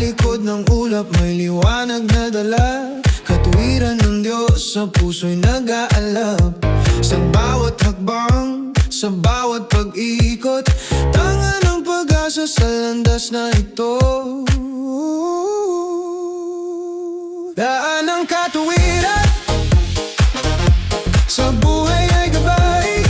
likod ng ulap may liwanag na dala. Katuwiran ng Diyos sa puso'y nag-aalab. Sa bawat hakbang, sa bawat pag-ikot, tanga ng pag-asa sa landas na ito. Daan ng katuwiran, sa buhay ay gabay.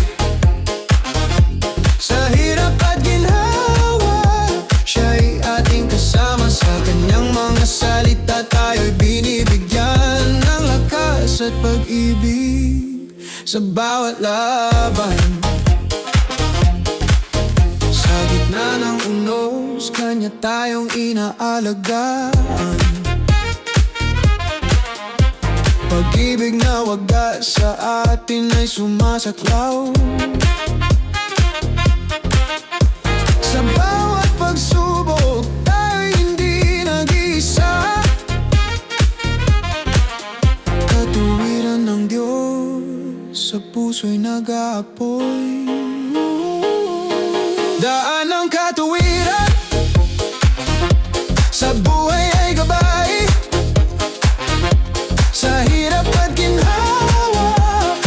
Sa hirap at ginhawa, siya'y ating kasama. Sa kanyang mga salita tayo'y binibigyan ng lakas at pag-ibig sa bawat laban. Sa gitna ng unos, kanya tayong inaalagaan. Pag-ibig na wagas sa atin ay sumasaklaw. Sa bawat pagsubok, tayo'y hindi nag-iisa. Katuwiran ng Diyos sa puso'y nag-aapoy. Daan ng katuwiran, sa buhay ay gabay. Sa hirap at ginhawa,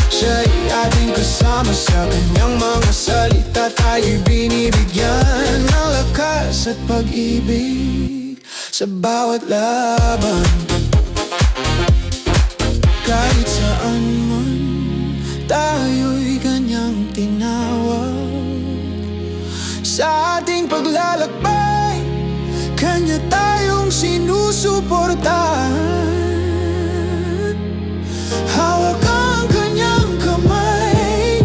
siya'y ating kasama. Sa kanyang mga salita tayo'y binibigyan ng lakas at pag-ibig sa bawat laban. Kahit saan man tayo'y kanyang tinawag. Sa ating paglalakbay, kanya tayong sinusuportahan. Hawak ang kanyang kamay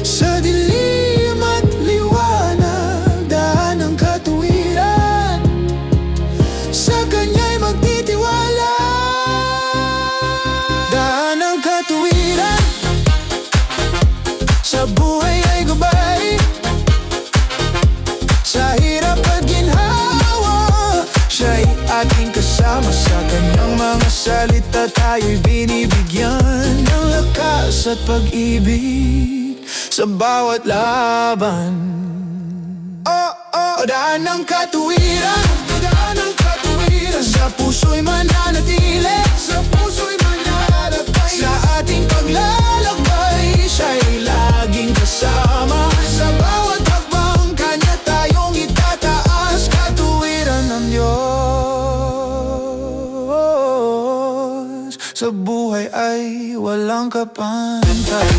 sa dilim at liwanag. Daan ng katuwiran, sa kanya'y magtitiwala. Daan ng katuwiran, sa buhay ay gabay. Sa hirap at ginhawa, siya'y ating kasama. Sa kanyang mga salita tayo'y binibigyan ng lakas at pag-ibig sa bawat laban. Daan ng katuwiran, daan ng katuwiran, sa puso'y mananatili, sa puso'y manlalakbay. Sa ating paglalakbay, siya'y laging kasama. Sa bawat hakbang, kanya tayong itataas. Katuwiran ng Diyos sa buhay ay walang kapantay.